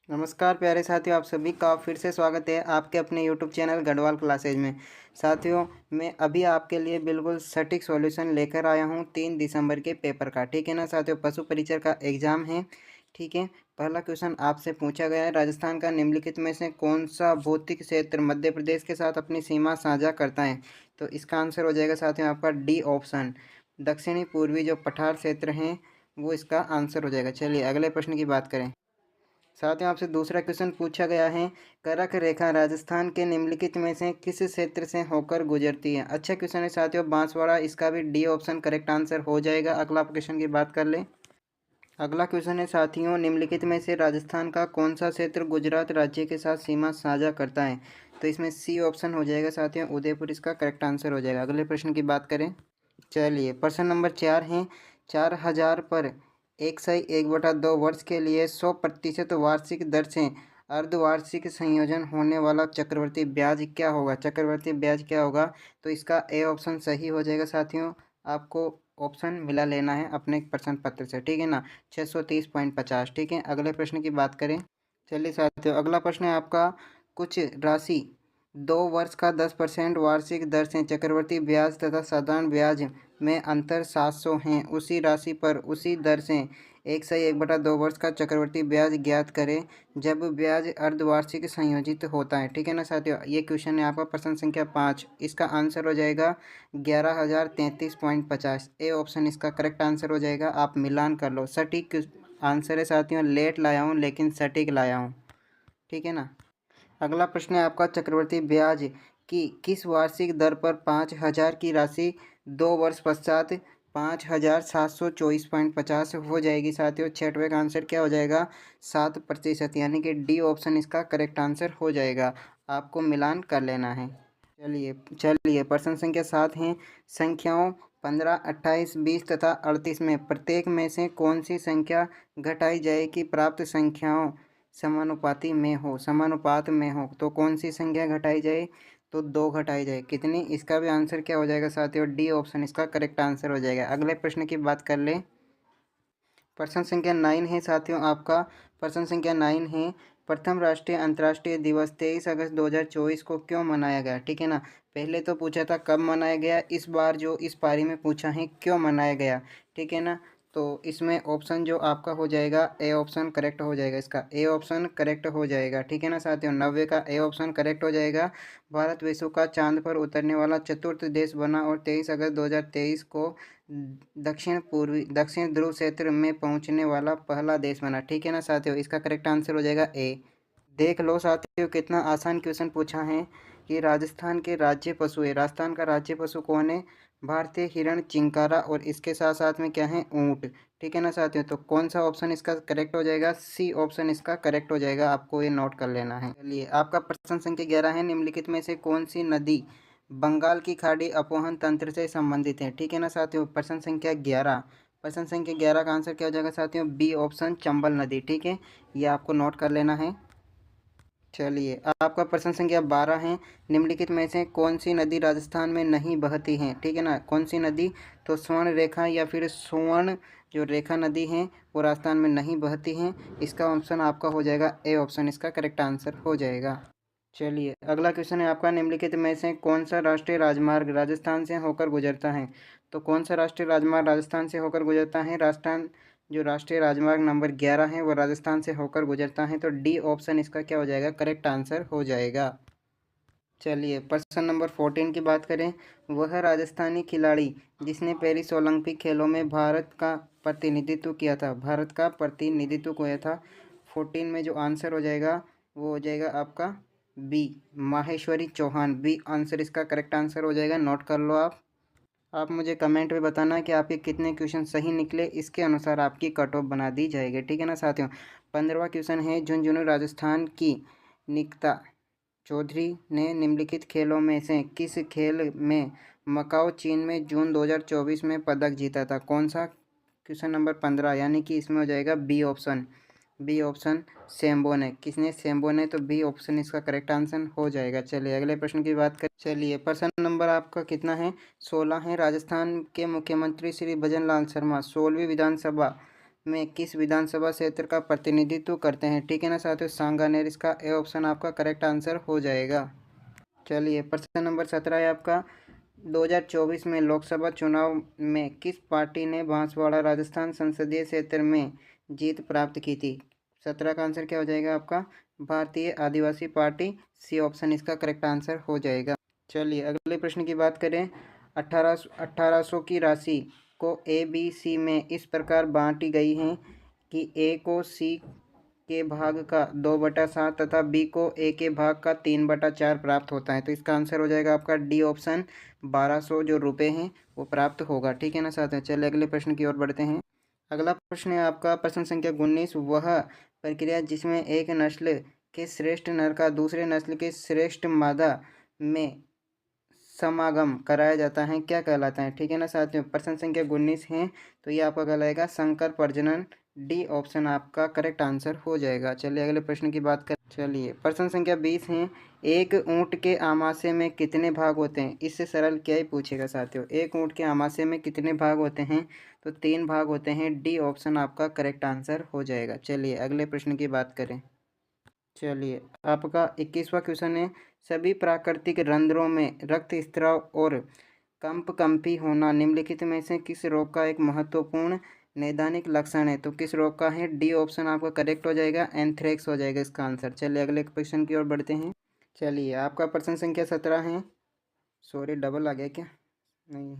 नमस्कार प्यारे साथियों, आप सभी का फिर से स्वागत है आपके अपने यूट्यूब चैनल गढ़वाल क्लासेज में। साथियों, मैं अभी आपके लिए बिल्कुल सटीक सॉल्यूशन लेकर आया हूं 3 दिसंबर के पेपर का। ठीक है ना साथियों, पशु परिचर का एग्ज़ाम है। ठीक है, पहला क्वेश्चन आपसे पूछा गया है, राजस्थान का निम्नलिखित में से कौन सा भौतिक क्षेत्र मध्य प्रदेश के साथ अपनी सीमा साझा करता है? तो इसका आंसर हो जाएगा साथियों आपका डी ऑप्शन, दक्षिणी पूर्वी जो पठार क्षेत्र हैं वो इसका आंसर हो जाएगा। चलिए अगले प्रश्न की बात करें। साथ ही आपसे दूसरा क्वेश्चन पूछा गया है, करक रेखा राजस्थान के निम्नलिखित में से किस क्षेत्र से होकर गुजरती है? अच्छा क्वेश्चन है साथियों, बांसवाड़ा, इसका भी डी ऑप्शन करेक्ट आंसर हो जाएगा। अगला क्वेश्चन की बात कर लें। अगला क्वेश्चन है साथियों, निम्नलिखित में से राजस्थान का कौन सा क्षेत्र गुजरात राज्य के साथ सीमा साझा करता है? तो इसमें सी ऑप्शन हो जाएगा साथियों, उदयपुर इसका करेक्ट आंसर हो जाएगा। अगले प्रश्न की बात करें। चलिए प्रश्न नंबर 4 है, 4000 पर 1/1/2 वर्ष के लिए 100% वार्षिक दर से अर्धवार्षिक संयोजन होने वाला चक्रवर्ती ब्याज क्या होगा? चक्रवर्ती ब्याज क्या होगा? तो इसका ए ऑप्शन सही हो जाएगा साथियों। आपको ऑप्शन मिला लेना है अपने प्रश्न पत्र से, ठीक है ना, 630.50। ठीक है, अगले प्रश्न की बात करें। चलिए साथियों, अगला प्रश्न है आपका, कुछ राशि 2 वर्ष का 10% वार्षिक दर से चक्रवर्ती ब्याज तथा साधारण ब्याज में अंतर 700 हैं, उसी राशि पर उसी दर से 1/1/2 वर्ष का चक्रवर्ती ब्याज ज्ञात करें जब ब्याज अर्धवार्षिक संयोजित होता है। ठीक है ना साथियों, ये क्वेश्चन है आपका प्रश्न संख्या 5। इसका आंसर हो जाएगा 11,033.50। ए ऑप्शन इसका करेक्ट आंसर हो जाएगा। आप मिलान कर लो, सटीक आंसर है साथियों। लेट लाया हूँ लेकिन सटीक लाया हूँ, ठीक है ना। अगला प्रश्न है आपका, चक्रवर्ती ब्याज की किस वार्षिक दर पर 5,000 की राशि 2 वर्ष पश्चात 5,724.50 हो जाएगी? साथियों, छठवें का आंसर क्या हो जाएगा? 7%, यानी कि डी ऑप्शन इसका करेक्ट आंसर हो जाएगा। आपको मिलान कर लेना है। चलिए चलिए प्रश्न संख्या 7 है, संख्याओं 15, 28, 20 तथा 38 में प्रत्येक में से कौन सी संख्या घटाई जाए कि प्राप्त संख्याओं समानुपाती में हो, समानुपात में हो? तो कौन सी संख्या घटाई जाए? तो 2 घटाई जाए। कितनी? इसका भी आंसर क्या हो जाएगा साथियों? डी ऑप्शन इसका करेक्ट आंसर हो जाएगा। अगले प्रश्न की बात कर लें। प्रश्न संख्या 9 है साथियों आपका, प्रश्न संख्या 9 है, प्रथम राष्ट्रीय अंतर्राष्ट्रीय दिवस 23 अगस्त 2024 को क्यों मनाया गया? ठीक है ना, पहले तो पूछा था कब मनाया गया, इस बार जो इस पारी में पूछा है क्यों मनाया गया। ठीक है ना, तो इसमें ऑप्शन जो आपका हो जाएगा ए ऑप्शन करेक्ट हो जाएगा। इसका ए ऑप्शन करेक्ट हो जाएगा। ठीक है ना साथियों, 90 का ए ऑप्शन करेक्ट हो जाएगा। भारत विश्व का चांद पर उतरने वाला चतुर्थ देश बना और 23 अगस्त 2023 को दक्षिण ध्रुव क्षेत्र में पहुंचने वाला पहला देश बना। ठीक है ना साथियों, इसका करेक्ट आंसर हो जाएगा ए। देख लो साथियों, कितना आसान क्वेश्चन पूछा है कि राजस्थान के राज्य पशु है, राजस्थान का राज्य पशु कौन है? भारतीय हिरण, चिंकारा, और इसके साथ साथ में क्या है? ऊंट। ठीक है ना साथियों, तो कौन सा ऑप्शन इसका करेक्ट हो जाएगा? सी ऑप्शन इसका करेक्ट हो जाएगा। आपको ये नोट कर लेना है। चलिए, आपका प्रश्न संख्या 11 है, निम्नलिखित में से कौन सी नदी बंगाल की खाड़ी अपवहन तंत्र से संबंधित है? ठीक है ना साथियों, प्रश्न संख्या 11, प्रश्न संख्या 11 का आंसर क्या हो जाएगा साथियों? बी ऑप्शन, चंबल नदी। ठीक है, ये आपको नोट कर लेना है। चलिए, आपका प्रश्न संख्या 12 है, निम्नलिखित में से कौन सी नदी राजस्थान में नहीं बहती है? ठीक है ना, कौन सी नदी? तो स्वर्ण रेखा या फिर सुवर्ण जो रेखा नदी है वो राजस्थान में नहीं बहती हैं। इसका ऑप्शन आपका हो जाएगा ए ऑप्शन, इसका करेक्ट आंसर हो जाएगा। चलिए, अगला क्वेश्चन है आपका, निम्नलिखित में से कौन सा राष्ट्रीय राजमार्ग राजस्थान से होकर गुजरता है? तो कौन सा राष्ट्रीय राजमार्ग राजस्थान से होकर गुजरता है? राजस्थान जो राष्ट्रीय राजमार्ग नंबर 11 है वो राजस्थान से होकर गुजरता है, तो डी ऑप्शन इसका क्या हो जाएगा? करेक्ट आंसर हो जाएगा। चलिए, प्रश्न नंबर 14 की बात करें, वह राजस्थानी खिलाड़ी जिसने पेरिस ओलंपिक खेलों में भारत का प्रतिनिधित्व किया था, भारत का प्रतिनिधित्व किया था, 14 में जो आंसर हो जाएगा वो हो जाएगा आपका B, Maheshwari Chauhan. B answer इसका करेक्ट आंसर हो जाएगा। नोट कर लो आप मुझे कमेंट में बताना कि आपके कितने क्वेश्चन सही निकले, इसके अनुसार आपकी कट ऑफ बना दी जाएगी। ठीक है ना साथियों, 15वां क्वेश्चन है, झुंझुनू राजस्थान की निकिता चौधरी ने निम्नलिखित खेलों में से किस खेल में मकाओ चीन में जून 2024 में पदक जीता था? कौन सा? क्वेश्चन नंबर 15, यानी कि इसमें हो जाएगा बी ऑप्शन, बी ऑप्शन सेम्बो ने। किसने? सेम्बो ने, तो बी ऑप्शन इसका करेक्ट आंसर हो जाएगा। चलिए अगले प्रश्न की बात करें। चलिए, प्रश्न नंबर आपका कितना है? 16 है, राजस्थान के मुख्यमंत्री श्री भजन लाल शर्मा 16वीं विधानसभा में किस विधानसभा क्षेत्र का प्रतिनिधित्व करते हैं? ठीक है ना साथियों, सांगानेर, इसका ए ऑप्शन आपका करेक्ट आंसर हो जाएगा। चलिए प्रश्न नंबर 17 है आपका, 2024 में लोकसभा चुनाव में किस पार्टी ने बांसवाड़ा राजस्थान संसदीय क्षेत्र में जीत प्राप्त की थी? 17 का आंसर क्या हो जाएगा आपका? भारतीय आदिवासी पार्टी, सी ऑप्शन इसका करेक्ट आंसर हो जाएगा। चलिए अगले प्रश्न की बात करें। 1800 की राशि को ए बी सी में इस प्रकार बांटी गई है कि ए को सी के भाग का 2/7 तथा बी को ए के भाग का 3/4 प्राप्त होता है। तो इसका आंसर हो जाएगा आपका डी ऑप्शन, 1200 जो रुपये हैं वो प्राप्त होगा। ठीक है ना साथियों, चलिए अगले प्रश्न की ओर बढ़ते हैं। अगला प्रश्न है आपका प्रश्न संख्या 19, वह प्रक्रिया जिसमें एक नस्ल के श्रेष्ठ नर का दूसरे नस्ल के श्रेष्ठ मादा में समागम कराया जाता है क्या कहलाता है? ठीक है ना साथियों, प्रश्न संख्या 19 है तो ये आपका कहलाएगा संकर प्रजनन, डी ऑप्शन आपका करेक्ट आंसर हो जाएगा। चलिए अगले प्रश्न की बात कर। चलिए प्रश्न संख्या 20 है, एक ऊंट के आमाशय में कितने भाग होते हैं? इससे सरल क्या ही पूछेगा साथियों, एक ऊंट के आमाशय में कितने भाग होते हैं? तो 3 भाग होते हैं, डी ऑप्शन आपका करेक्ट आंसर हो जाएगा। चलिए अगले प्रश्न की बात करें। चलिए आपका 21वां क्वेश्चन है, सभी प्राकृतिक रंध्रों में रक्त स्त्राव और कंपकंपी होना निम्नलिखित में से किस रोग का एक महत्वपूर्ण नैदानिक लक्षण है? तो किस रोग का है? डी ऑप्शन आपका करेक्ट हो जाएगा, एंथ्रेक्स हो जाएगा इसका आंसर। चलिए अगले क्वेश्चन की ओर बढ़ते हैं। चलिए आपका प्रश्न संख्या 17 है, सॉरी डबल आ गया क्या? नहीं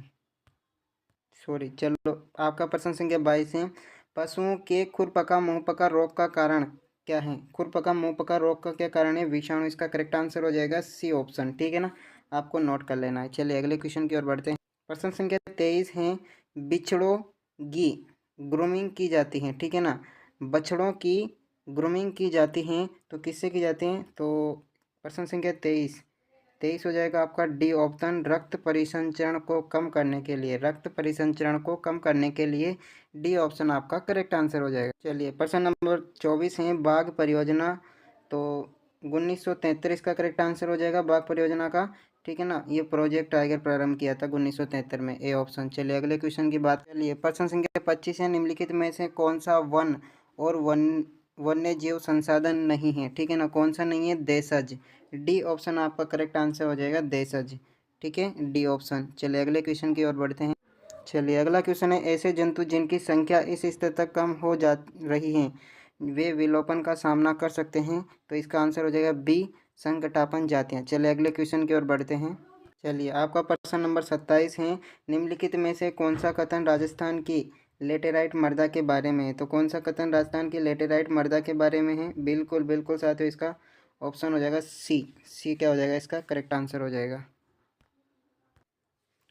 सॉरी, चलो आपका प्रश्न संख्या 22 है, पशुओं के खुरपका मुंहपका रोग का कारण क्या है? खुरपका मुंहपका रोग का क्या कारण है? विषाणु, इसका करेक्ट आंसर हो जाएगा सी ऑप्शन। ठीक है ना, आपको नोट कर लेना है। चलिए अगले क्वेश्चन की ओर बढ़ते हैं। प्रश्न संख्या 23 है, बिछड़ों की ग्रूमिंग की जाती है। ठीक है ना, बछड़ों की ग्रूमिंग की जाती है तो किससे की जाती है? तो प्रश्न संख्या 23 हो जाएगा आपका डी ऑप्शन, रक्त परिसंचरण को कम करने के लिए, रक्त परिसंचरण को कम करने के लिए डी ऑप्शन आपका करेक्ट आंसर हो जाएगा। चलिए प्रश्न नंबर 24 है, बाघ परियोजना, तो 1973 का करेक्ट आंसर हो जाएगा बाघ परियोजना का। ठीक है ना, ये प्रोजेक्ट टाइगर प्रारंभ किया था 1973 में, ए ऑप्शन। चलिए अगले क्वेश्चन की बात कर लिए। प्रश्न संख्या 25 है, निम्नलिखित में से कौन सा वन और वन्य जीव संसाधन नहीं है? ठीक है ना, कौन सा नहीं है? देशज, डी ऑप्शन आपका करेक्ट आंसर हो जाएगा, देशज। ठीक है, डी ऑप्शन। चलिए अगले क्वेश्चन की ओर बढ़ते हैं। चलिए अगला क्वेश्चन है, ऐसे जंतु जिनकी संख्या इस स्तर तक कम हो जा रही है वे विलोपन का सामना कर सकते हैं? तो इसका आंसर हो जाएगा बी, संकटापन जातियाँ। चलिए अगले क्वेश्चन की ओर बढ़ते हैं। चलिए आपका प्रश्न नंबर 27 है, निम्नलिखित में से कौन सा कथन राजस्थान की लेटेराइट मृदा के बारे में है? तो कौन सा कथन राजस्थान की लेटेराइट मृदा के बारे में है? बिल्कुल बिल्कुल साथियों, इसका ऑप्शन हो जाएगा सी क्या हो जाएगा इसका करेक्ट आंसर हो जाएगा।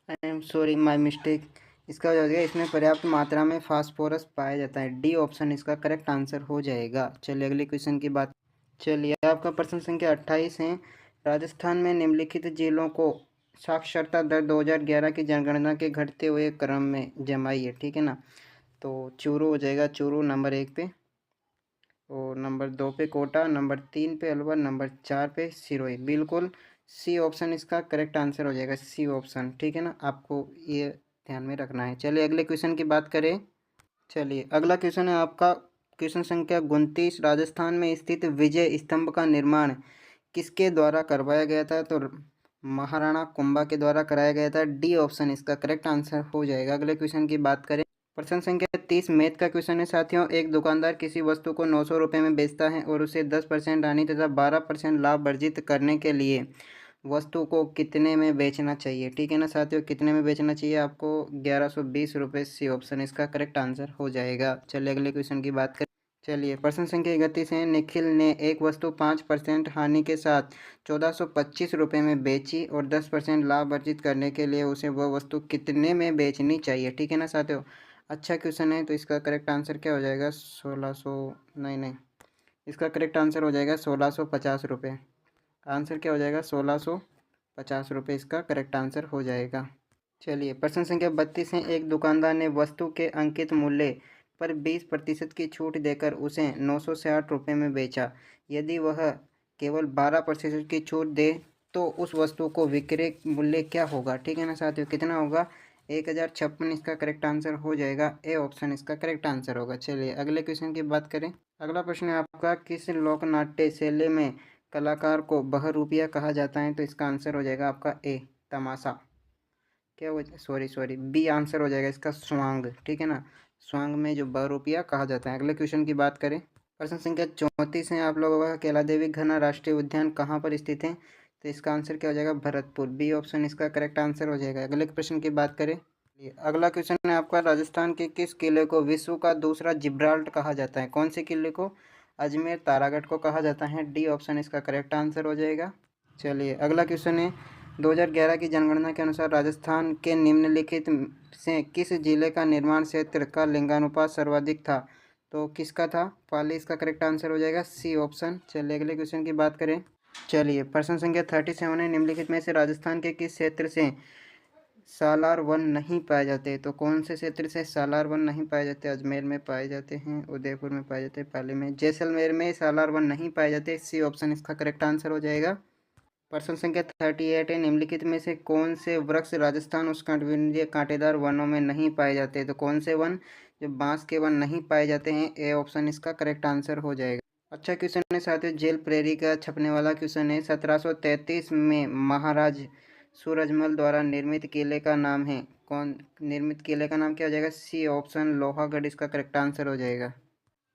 I am sorry my mistake, इसका हो जाएगा इसमें पर्याप्त मात्रा में फास्फोरस पाया जाता है, डी ऑप्शन इसका करेक्ट आंसर हो जाएगा। चलिए अगले क्वेश्चन की बात। चलिए आपका प्रश्न संख्या 28 है, राजस्थान में निम्नलिखित जिलों को साक्षरता दर 2011 की जनगणना के घटते हुए क्रम में जमाई है। ठीक है ना, तो चूरू हो जाएगा, चूरू नंबर 1 पे, और नंबर 2 पे कोटा, नंबर 3 पे अलवर, नंबर 4 पे सिरोही। बिल्कुल सी ऑप्शन इसका करेक्ट आंसर हो जाएगा, सी ऑप्शन। ठीक है ना, आपको ये ध्यान में रखना है। चलिए अगले क्वेश्चन की बात करें। चलिए अगला क्वेश्चन है आपका क्वेश्चन संख्या 29, राजस्थान में स्थित विजय स्तंभ का निर्माण किसके द्वारा करवाया गया था? तो महाराणा कुंभा के द्वारा कराया गया था, डी ऑप्शन इसका करेक्ट आंसर हो जाएगा। अगले क्वेश्चन की बात करें। प्रश्न संख्या 30 मैथ का क्वेश्चन है साथियों, एक दुकानदार किसी वस्तु को 900 रुपये में बेचता है और उसे 10% हानि तथा 12% लाभ अर्जित करने के लिए वस्तु को कितने में बेचना चाहिए? ठीक है ना साथियों, कितने में बेचना चाहिए आपको? 1120 रुपये, सी ऑप्शन इसका करेक्ट आंसर हो जाएगा। चलिए अगले क्वेश्चन की बात करें। चलिए प्रश्न संख्या 31 है, निखिल ने एक वस्तु 5% हानि के साथ 1425 रुपये में बेची और 10% लाभ अर्जित करने के लिए उसे वह वस्तु कितने में बेचनी चाहिए? ठीक है ना साथियों, अच्छा क्वेश्चन है, तो इसका करेक्ट आंसर क्या हो जाएगा? 1600, नहीं, इसका करेक्ट आंसर हो जाएगा 1650 रुपये। आंसर क्या हो जाएगा? 1650 रुपये इसका करेक्ट आंसर हो जाएगा। चलिए प्रश्न संख्या 32 है, एक दुकानदार ने वस्तु के अंकित मूल्य पर 20% की छूट देकर उसे 960 रुपये में बेचा। यदि वह केवल 12% की छूट दे तो उस वस्तु को विक्रय मूल्य क्या होगा? ठीक है ना साथियों, कितना होगा? 1056 इसका करेक्ट आंसर हो जाएगा। ए ऑप्शन इसका करेक्ट आंसर होगा। चलिए अगले क्वेश्चन की बात करें। अगला प्रश्न है आपका, किस लोकनाट्य शैली में कलाकार को बहरूपिया कहा जाता है? तो इसका आंसर हो जाएगा आपका ए तमाशा। क्या हो, सॉरी बी आंसर हो जाएगा इसका स्वांग। ठीक है ना, स्वांग में जो बहरूपिया कहा जाता है। अगले क्वेश्चन की बात करें। प्रश्न संख्या 34 है आप लोगों का, कैला देवी घना राष्ट्रीय उद्यान कहाँ पर स्थित है? तो इसका आंसर क्या हो जाएगा? भरतपुर। बी ऑप्शन इसका करेक्ट आंसर हो जाएगा। अगले प्रश्न की बात करें। अगला क्वेश्चन है आपका, राजस्थान के किस किले को विश्व का दूसरा जिब्राल्टर कहा जाता है? कौन से किले को? अजमेर तारागढ़ को कहा जाता है। डी ऑप्शन इसका करेक्ट आंसर हो जाएगा। चलिए अगला क्वेश्चन है, 2011 की जनगणना के अनुसार राजस्थान के निम्नलिखित से किस जिले का निर्माण क्षेत्र का लिंगानुपात सर्वाधिक था? तो किसका था? पाली इसका करेक्ट आंसर हो जाएगा। C option. चलिए अगले क्वेश्चन की बात करें। चलिए प्रश्न संख्या 37 है, निम्नलिखित में से राजस्थान के किस क्षेत्र से सालार वन नहीं पाए जाते? तो कौन से क्षेत्र से सालार वन नहीं पाए जाते? अजमेर में पाए जाते हैं, उदयपुर में पाए जाते हैं, पाली में, जैसलमेर में सालार वन नहीं पाए जाते। सी ऑप्शन इसका करेक्ट आंसर हो जाएगा। प्रश्न संख्या 38 है, निम्नलिखित में से कौन से वृक्ष राजस्थान उष्णकटिबंधीय कांटेदार वनों में नहीं पाए जाते? तो कौन से वन जो बांस के वन नहीं पाए जाते हैं? ए ऑप्शन इसका करेक्ट आंसर हो जाएगा। अच्छा क्वेश्चन है साथियों, जेल प्रेरी का छपने वाला क्वेश्चन है। 1733 में महाराज सूरजमल द्वारा निर्मित किले का नाम है कौन? निर्मित किले का नाम क्या हो जाएगा? सी ऑप्शन लोहागढ़ इसका करेक्ट आंसर हो जाएगा।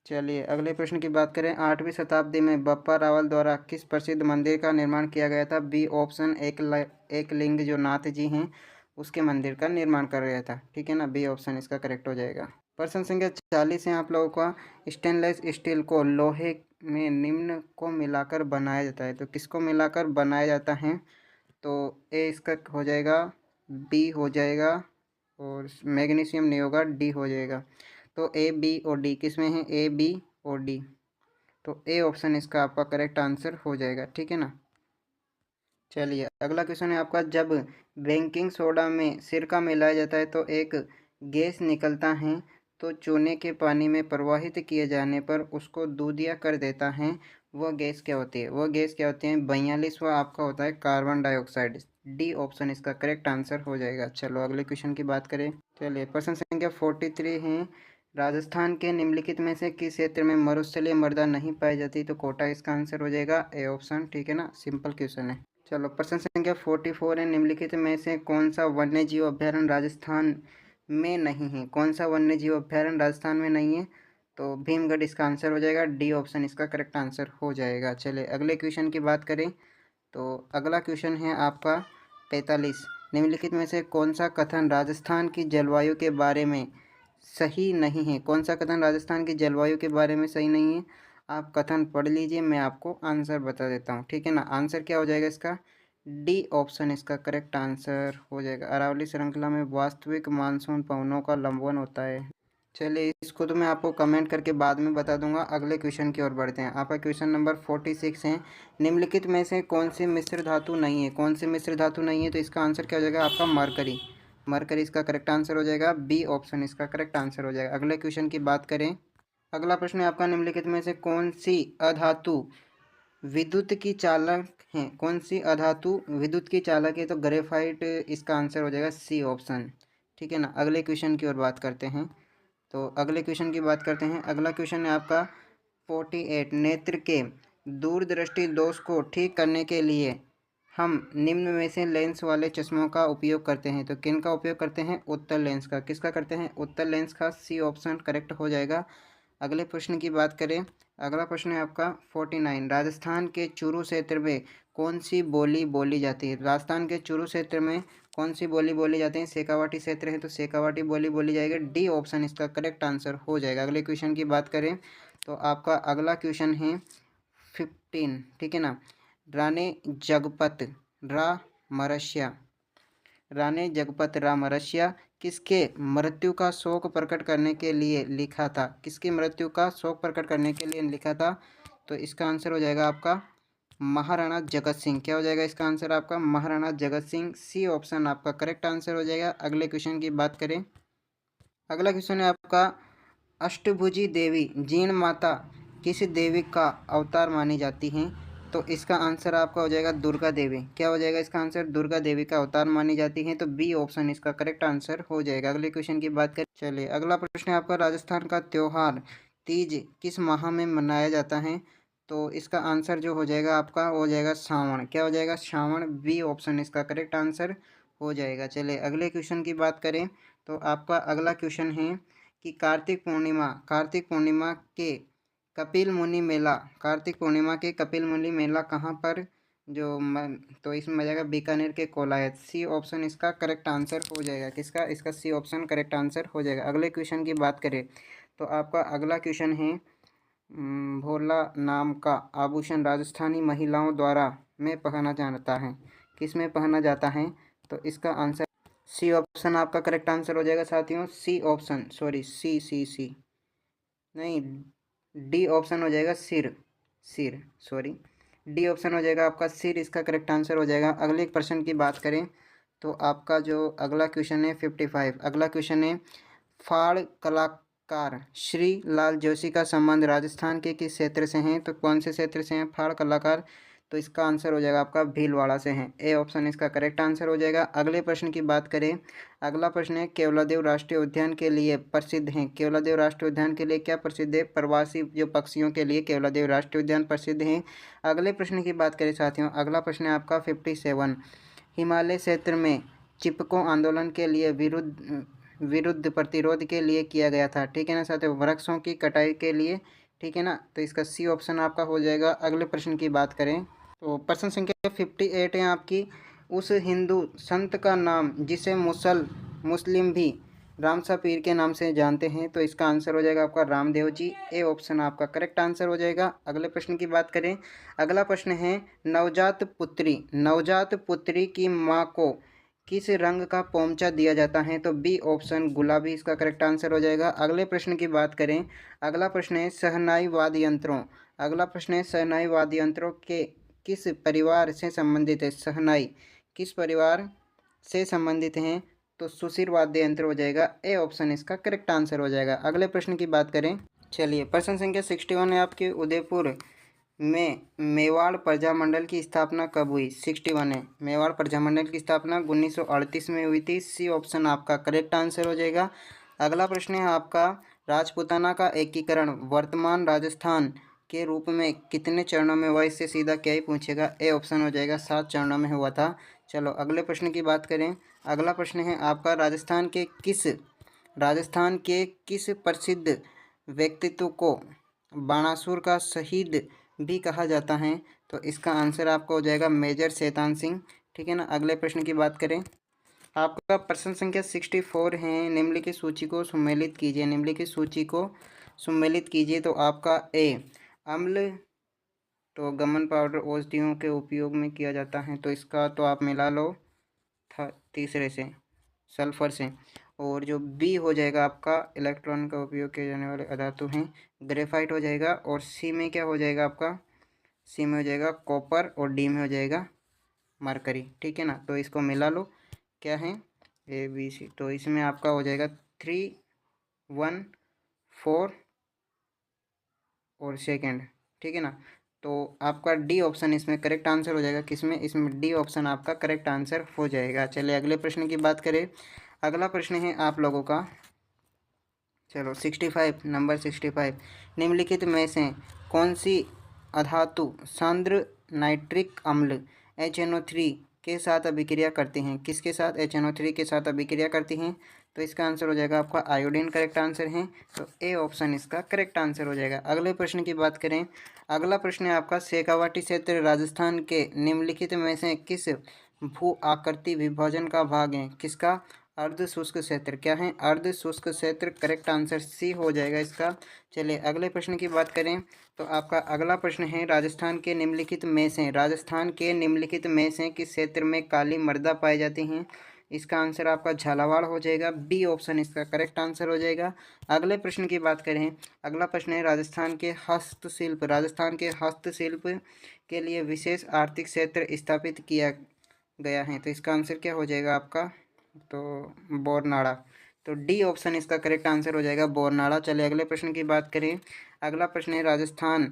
चलिए अगले प्रश्न की बात करें। 8वीं शताब्दी में बप्पा रावल द्वारा किस प्रसिद्ध मंदिर का निर्माण किया गया था? बी ऑप्शन एक लिंग जो नाथ जी हैं उसके मंदिर का निर्माण कर गया था। ठीक है ना, बी ऑप्शन इसका करेक्ट हो जाएगा। प्रश्न संख्या 40 है आप लोगों का, स्टेनलेस स्टील को लोहे में निम्न को मिलाकर बनाया जाता है। तो किसको मिलाकर बनाया जाता है? तो ए इसका हो जाएगा, बी हो जाएगा, और मैग्नीशियम नहीं होगा, डी हो जाएगा। तो ए बी और डी किस में है? ए बी और डी। तो ए ऑप्शन इसका आपका करेक्ट आंसर हो जाएगा। ठीक है ना। चलिए अगला क्वेश्चन है आपका, जब बेकिंग सोडा में सिरका मिलाया जाता है तो एक गैस निकलता है, तो चूने के पानी में प्रवाहित किए जाने पर उसको दूधिया कर देता है, वह गैस क्या होती है? वह गैस क्या होती है? 42वां आपका होता है कार्बन डाइऑक्साइड। डी ऑप्शन इसका करेक्ट आंसर हो जाएगा। चलो अगले क्वेश्चन की बात करें। चलिए प्रश्न संख्या 43 है, राजस्थान के निम्नलिखित में से किस क्षेत्र में मरुस्थलीय मृदा नहीं पाई जाती? तो कोटा इसका आंसर हो जाएगा। A option. ठीक है ना, सिंपल क्वेश्चन है। चलो प्रश्न संख्या 44 है, निम्नलिखित में से कौन सा वन्य जीव अभ्यारण्य राजस्थान में नहीं है? कौन सा वन्य जीव अभ्यारण्य राजस्थान में नहीं है? तो भीमगढ़ इसका आंसर हो जाएगा। डी ऑप्शन इसका करेक्ट आंसर हो जाएगा। चलिए अगले क्वेश्चन की बात करें। तो अगला क्वेश्चन है आपका 45, निम्नलिखित में से कौन सा कथन राजस्थान की जलवायु के बारे में सही नहीं है? कौन सा कथन राजस्थान की जलवायु के बारे में सही नहीं है? आप कथन पढ़ लीजिए, मैं आपको आंसर बता देता हूँ। ठीक है ना, आंसर क्या हो जाएगा इसका? डी ऑप्शन इसका करेक्ट आंसर हो जाएगा। अरावली श्रृंखला में वास्तविक मानसून पवनों का लंबन होता है। चलिए इसको तो मैं आपको कमेंट करके बाद में बता दूंगा। अगले क्वेश्चन की ओर बढ़ते हैं। आपका क्वेश्चन नंबर 46 है, निम्नलिखित में से कौन सी मिश्र धातु नहीं है? कौन सी मिश्र धातु नहीं है? तो इसका आंसर क्या हो जाएगा आपका? मरकरी। मरकरी इसका करेक्ट आंसर हो जाएगा। बी ऑप्शन इसका करेक्ट आंसर हो जाएगा। अगले क्वेश्चन की बात करें। अगला प्रश्न है आपका, निम्नलिखित में से कौन सी अधातु विद्युत की चालक है? कौन सी अधातु विद्युत की चालक है? तो ग्रेफाइट इसका आंसर हो जाएगा। C option. ठीक है ना, अगले क्वेश्चन की ओर बात करते हैं। तो अगले क्वेश्चन की बात करते हैं। अगला क्वेश्चन है आपका 48, नेत्र के दूरदृष्टि दोष को ठीक करने के लिए हम निम्न में से लेंस वाले चश्मों का उपयोग करते हैं। तो किन का उपयोग करते हैं? उत्तल लेंस का। किसका करते हैं? उत्तल लेंस का। सी ऑप्शन करेक्ट हो जाएगा। अगले प्रश्न की बात करें। अगला प्रश्न है आपका 49, राजस्थान के चूरू क्षेत्र में कौन सी बोली बोली जाती है? राजस्थान के चूरू क्षेत्र में कौन सी बोली बोली जाती है? शेखावाटी क्षेत्र है तो शेखावाटी बोली बोली जाएगी। डी ऑप्शन इसका करेक्ट आंसर हो जाएगा। अगले क्वेश्चन की बात करें तो आपका अगला क्वेश्चन है 15। ठीक है ना, रानी जगपत रामरसिया, रानी जगपत रामरसिया किसके मृत्यु का शोक प्रकट करने के लिए लिखा था? किसकी मृत्यु का शोक प्रकट करने के लिए लिखा था? तो इसका आंसर हो जाएगा आपका महाराणा जगत सिंह। क्या हो जाएगा इसका आंसर आपका? महाराणा जगत सिंह। सी ऑप्शन आपका करेक्ट आंसर हो जाएगा। अगले क्वेश्चन की बात करें। अगला क्वेश्चन है आपका, अष्टभुजी देवी जीण माता किस देवी का अवतार मानी जाती हैं? तो इसका आंसर आपका हो जाएगा दुर्गा देवी। क्या हो जाएगा इसका आंसर? दुर्गा देवी का अवतार मानी जाती है, तो बी ऑप्शन इसका करेक्ट आंसर हो जाएगा। अगले क्वेश्चन की बात करें, चलिए अगला प्रश्न है आपका, राजस्थान का त्योहार तीज किस माह में मनाया जाता है? तो इसका आंसर जो हो जाएगा आपका हो जाएगा श्रावण। क्या हो जाएगा? श्रावण। बी ऑप्शन इसका करेक्ट आंसर हो जाएगा। चलिए अगले क्वेश्चन की बात करें, तो आपका अगला क्वेश्चन है कि कार्तिक पूर्णिमा के कपिल मुनि मेला, कार्तिक पूर्णिमा के कपिल मुनि मेला कहाँ पर तो इसमें आ जाएगा बीकानेर के कोलायत। सी ऑप्शन इसका करेक्ट आंसर हो जाएगा। किसका? इसका सी ऑप्शन करेक्ट आंसर हो जाएगा। अगले क्वेश्चन की बात करें, तो आपका अगला क्वेश्चन है, भोला नाम का आभूषण राजस्थानी महिलाओं द्वारा में पहना जाता है, किस में पहना जाता है? तो इसका आंसर सी ऑप्शन आपका करेक्ट आंसर हो जाएगा साथियों। सी ऑप्शन, सॉरी सी नहीं, डी ऑप्शन हो जाएगा सिर, सॉरी, डी ऑप्शन हो जाएगा आपका सिर, इसका करेक्ट आंसर हो जाएगा। अगले प्रश्न की बात करें, तो आपका जो अगला क्वेश्चन है 55, अगला क्वेश्चन है, फाड़ कलाकार श्री लाल जोशी का संबंध राजस्थान के किस क्षेत्र से हैं? तो कौन से क्षेत्र से हैं फाड़ कलाकार? तो इसका आंसर हो जाएगा आपका भीलवाड़ा से हैं। ए ऑप्शन इसका करेक्ट आंसर हो जाएगा। अगले प्रश्न की बात करें, अगला प्रश्न है, केवलादेव राष्ट्रीय उद्यान के लिए प्रसिद्ध हैं। केवलादेव राष्ट्रीय उद्यान के लिए क्या प्रसिद्ध है? प्रवासी जो पक्षियों के लिए केवलादेव राष्ट्रीय उद्यान प्रसिद्ध हैं। अगले प्रश्न की बात करें साथियों, अगला प्रश्न है आपका 57, हिमालय क्षेत्र में चिपको आंदोलन के लिए विरुद्ध प्रतिरोध के लिए किया गया था, ठीक है ना साथियों, वृक्षों की कटाई के लिए, ठीक है ना। तो इसका सी ऑप्शन आपका हो जाएगा। अगले प्रश्न की बात करें, तो प्रश्न संख्या 58 है आपकी, उस हिंदू संत का नाम जिसे मुस्लिम भी रामसा पीर के नाम से जानते हैं, तो इसका आंसर हो जाएगा आपका रामदेव जी। ए ऑप्शन आपका करेक्ट आंसर हो जाएगा। अगले प्रश्न की बात करें, अगला प्रश्न है, नवजात पुत्री की माँ को किस रंग का पोंचा दिया जाता है? तो बी ऑप्शन गुलाबी इसका करेक्ट आंसर हो जाएगा। अगले प्रश्न की बात करें, अगला प्रश्न है शहनाई वाद्य यंत्रों, अगला प्रश्न है शहनाई वाद्य यंत्रों के किस परिवार से संबंधित है? शहनाई किस परिवार से संबंधित हैं? तो सुशिर वाद्य यंत्र हो जाएगा। ए ऑप्शन इसका करेक्ट आंसर हो जाएगा। अगले प्रश्न की बात करें, चलिए प्रश्न संख्या 61 है आपके, उदयपुर में मेवाड़ प्रजामंडल की स्थापना कब हुई? 61 है, मेवाड़ प्रजामंडल की स्थापना 1938 में हुई थी। सी ऑप्शन आपका करेक्ट आंसर हो जाएगा। अगला प्रश्न है आपका, राजपूताना का एकीकरण वर्तमान राजस्थान के रूप में कितने चरणों में हुआ? इससे सीधा क्या ही पूछेगा। ए ऑप्शन हो जाएगा 7 चरणों में हुआ था। चलो अगले प्रश्न की बात करें, अगला प्रश्न है आपका, राजस्थान के किस प्रसिद्ध व्यक्तित्व को बाणासुर का शहीद भी कहा जाता है? तो इसका आंसर आपका हो जाएगा मेजर शैतान सिंह, ठीक है ना। अगले प्रश्न की बात करें, आपका प्रश्न संख्या 64 है, निम्नलिखित सूची को सम्मिलित कीजिए, निम्नलिखित सूची को सम्मिलित कीजिए। तो आपका ए, अम्ल तो गमन पाउडर औषधियों के उपयोग में किया जाता है, तो इसका तो आप मिला लो तीसरे से, सल्फर से। और जो बी हो जाएगा आपका, इलेक्ट्रॉन का उपयोग किए जाने वाले अधातु हैं, ग्रेफाइट हो जाएगा। और सी में क्या हो जाएगा आपका? सी में हो जाएगा कॉपर, और डी में हो जाएगा मरकरी, ठीक है ना। तो इसको मिला लो, क्या है ए बी सी, तो इसमें आपका हो जाएगा 3, 1, 4 और सेकेंड, ठीक है ना। तो आपका डी ऑप्शन इसमें करेक्ट आंसर हो जाएगा। किसमें? इसमें डी ऑप्शन आपका करेक्ट आंसर हो जाएगा। चलिए अगले प्रश्न की बात करें, अगला प्रश्न है आप लोगों का, चलो 65, नंबर 65, निम्नलिखित में से कौन सी अधातु सांद्र नाइट्रिक अम्ल HNO3 के साथ अभिक्रिया करती हैं? किसके साथ? HNO3 के साथ अभिक्रिया करती हैं। तो इसका आंसर हो जाएगा आपका आयोडीन, करेक्ट आंसर है। तो ए ऑप्शन इसका करेक्ट आंसर हो जाएगा। अगले प्रश्न की बात करें, अगला प्रश्न है आपका, शेखावाटी क्षेत्र राजस्थान के निम्नलिखित में से किस भू आकृति विभाजन का भाग है? किसका? अर्ध शुष्क क्षेत्र। क्या है? अर्ध शुष्क क्षेत्र, करेक्ट आंसर सी हो जाएगा इसका। चलिए अगले प्रश्न की बात करें, तो आपका अगला प्रश्न है, राजस्थान के निम्नलिखित में से किस क्षेत्र में काली मृदा पाई जाती हैं? इसका आंसर आपका झालावाड़ हो जाएगा। बी ऑप्शन इसका करेक्ट आंसर हो जाएगा। अगले प्रश्न की बात करें, अगला प्रश्न है, राजस्थान के हस्तशिल्प के लिए विशेष आर्थिक क्षेत्र स्थापित किया गया है, तो इसका आंसर क्या हो जाएगा आपका? तो बोरनाड़ा, तो डी ऑप्शन इसका करेक्ट आंसर हो जाएगा, बोरनाड़ा। चलिए अगले प्रश्न की बात करें, अगला प्रश्न है, राजस्थान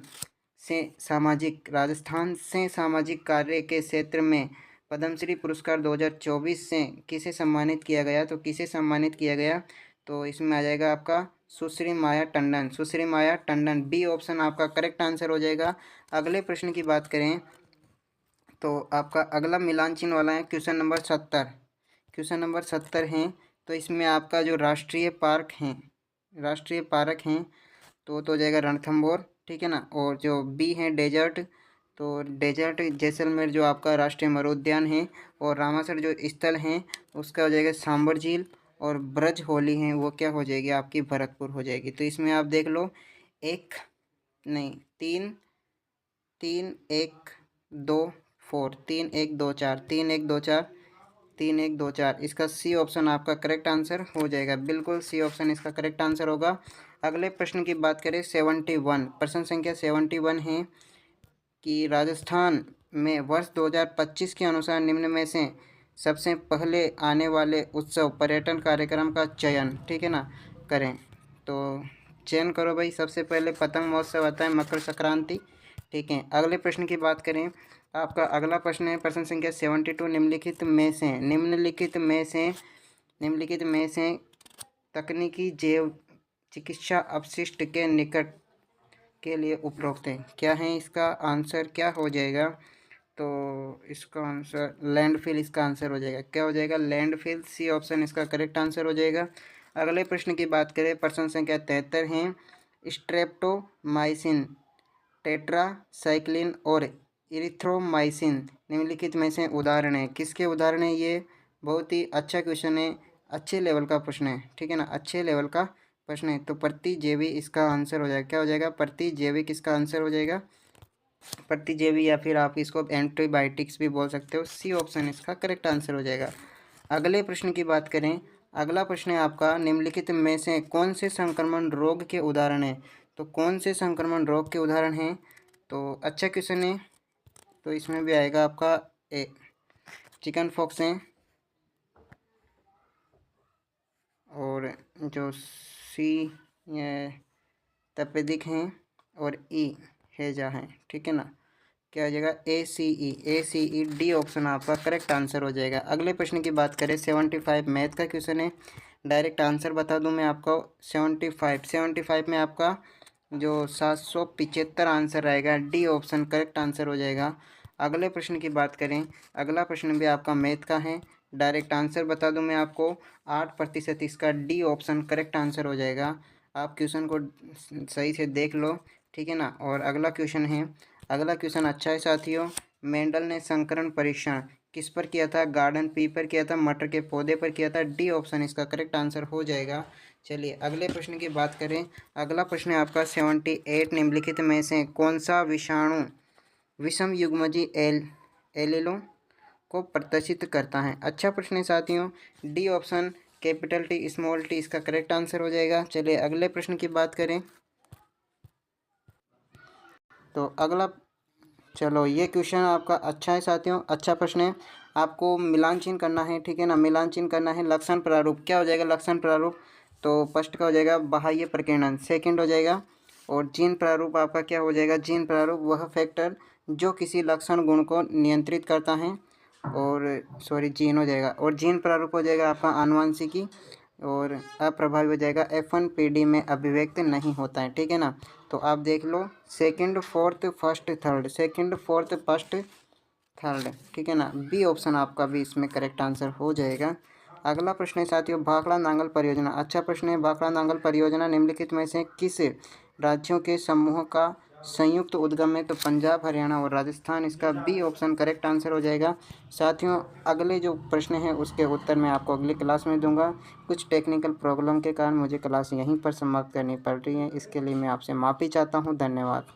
राजस्थान से सामाजिक कार्य के क्षेत्र में पद्मश्री पुरस्कार 2024 से किसे सम्मानित किया गया? तो किसे सम्मानित किया गया? तो इसमें आ जाएगा आपका सुश्री माया टंडन, सुश्री माया टंडन। बी ऑप्शन आपका करेक्ट आंसर हो जाएगा। अगले प्रश्न की बात करें तो आपका अगला मिलान चिन्ह वाला है क्वेश्चन नंबर 70। क्वेश्चन नंबर 70 है, तो इसमें आपका जो राष्ट्रीय पार्क हैं तो हो जाएगा रणथंभौर, ठीक है ना। और जो बी है डेजर्ट, तो डेजर्ट जैसलमेर जो आपका राष्ट्रीय मरुद्यान है। और रामासर जो स्थल है उसका हो जाएगा सांबर झील। और ब्रज होली है वो क्या हो जाएगी आपकी भरतपुर हो जाएगी। तो इसमें आप देख लो एक नहीं तीन तीन एक दो फोर 3 1 2 4 3 1 2 4 3 1 2 4 इसका सी ऑप्शन आपका करेक्ट आंसर हो जाएगा। बिल्कुल सी ऑप्शन इसका करेक्ट आंसर होगा। अगले प्रश्न की बात करें 71, प्रश्न संख्या 71 है कि राजस्थान में वर्ष 2025 के अनुसार निम्न में से सबसे पहले आने वाले उत्सव पर्यटन कार्यक्रम का चयन, ठीक है ना, करें। तो चयन करो भाई। सबसे पहले पतंग महोत्सव आता है, मकर संक्रांति, ठीक है। अगले प्रश्न की बात करें, आपका अगला प्रश्न है प्रश्न संख्या 72, निम्नलिखित में से तकनीकी जैव चिकित्सा अपशिष्ट के निकट के लिए उपरोक्त है। क्या है इसका आंसर, क्या हो जाएगा? तो इसका आंसर लैंडफिल इसका आंसर हो जाएगा। क्या हो जाएगा? लैंडफिल, सी ऑप्शन इसका करेक्ट आंसर हो जाएगा। अगले प्रश्न की बात करें प्रश्न संख्या 73 है स्ट्रेप्टोमाइसिन, टेट्रासाइक्लिन और इरिथ्रोमाइसिन निम्नलिखित में से उदाहरण है। किसके उदाहरण है? ये बहुत ही अच्छा क्वेश्चन है, अच्छे लेवल का प्रश्न है, ठीक है ना, अच्छे लेवल का प्रश्न है। तो प्रतिजैवी इसका आंसर हो जाएगा। क्या हो जाएगा? प्रतिजैविक इसका आंसर हो जाएगा। प्रतिजैवी या फिर आप इसको एंटीबायोटिक्स भी बोल सकते हो। सी ऑप्शन इसका करेक्ट आंसर हो जाएगा। अगले प्रश्न की बात करें, अगला प्रश्न है आपका निम्नलिखित में से कौन से संक्रमण रोग के उदाहरण है? तो कौन से संक्रमण रोग के उदाहरण हैं? तो अच्छा क्वेश्चन है। तो इसमें भी आएगा आपका ए चिकन फॉक्स है, और जो सी तपेदिक हैं, और ई हैजा हैं, ठीक है ना। क्या हो जाएगा? ए सी ई डी ऑप्शन आपका करेक्ट आंसर हो जाएगा। अगले प्रश्न की बात करें 75 मैथ का क्वेश्चन है। डायरेक्ट आंसर बता दूं मैं आपको। 75 में आपका जो 775 आंसर आएगा, डी ऑप्शन करेक्ट आंसर हो जाएगा। अगले प्रश्न की बात करें, अगला प्रश्न भी आपका मैथ का है। डायरेक्ट आंसर बता दूं मैं आपको, 8% इसका डी ऑप्शन करेक्ट आंसर हो जाएगा। आप क्वेश्चन को सही से देख लो, ठीक है ना। और अगला क्वेश्चन है, अगला क्वेश्चन अच्छा है साथियों। मेंडल ने संकरण परीक्षण किस पर किया था? गार्डन पी पर किया था, मटर के पौधे पर किया था। डी ऑप्शन इसका करेक्ट आंसर हो जाएगा। चलिए अगले प्रश्न की बात करें। अगला प्रश्न है आपका 78, निम्नलिखित में से कौन सा विषाणु विषम युग्मजी एलीलों को प्रदर्शित करता है? अच्छा प्रश्न है साथियों। D option capital T small T इसका करेक्ट आंसर हो जाएगा। चलिए अगले प्रश्न की बात करें। तो अगला, चलो ये क्वेश्चन आपका अच्छा है साथियों, अच्छा प्रश्न है। आपको मिलान चिन्ह करना है, ठीक है ना, मिलान चिन्ह करना है। लक्षण प्रारूप क्या हो जाएगा? लक्षण प्रारूप तो फर्स्ट का हो जाएगा बाह्य प्रकीर्णन, सेकंड हो जाएगा। और जीन प्रारूप आपका क्या हो जाएगा? जीन प्रारूप वह फैक्टर जो किसी लक्षण गुण को नियंत्रित करता है, और सॉरी जीन हो जाएगा। और जीन प्रारूप हो जाएगा आपका आनुवंशिकी, और अप्रभावी हो जाएगा F1 PD में अभिव्यक्त नहीं होता है, ठीक है ना। तो आप देख लो सेकंड फोर्थ फर्स्ट थर्ड, ठीक है ना। बी ऑप्शन आपका भी इसमें करेक्ट आंसर हो जाएगा। अगला प्रश्न है साथियों भाखड़ा नांगल परियोजना। अच्छा प्रश्न है। भाखड़ा नांगल परियोजना निम्नलिखित में से किस राज्यों के समूह का संयुक्त उद्गम है? तो पंजाब, हरियाणा और राजस्थान इसका बी ऑप्शन करेक्ट आंसर हो जाएगा। साथियों अगले जो प्रश्न है उसके उत्तर मैं आपको अगली क्लास में दूंगा। कुछ टेक्निकल प्रॉब्लम के कारण मुझे क्लास यहीं पर समाप्त करनी पड़ रही है, इसके लिए मैं आपसे माफ़ी चाहता हूँ। धन्यवाद।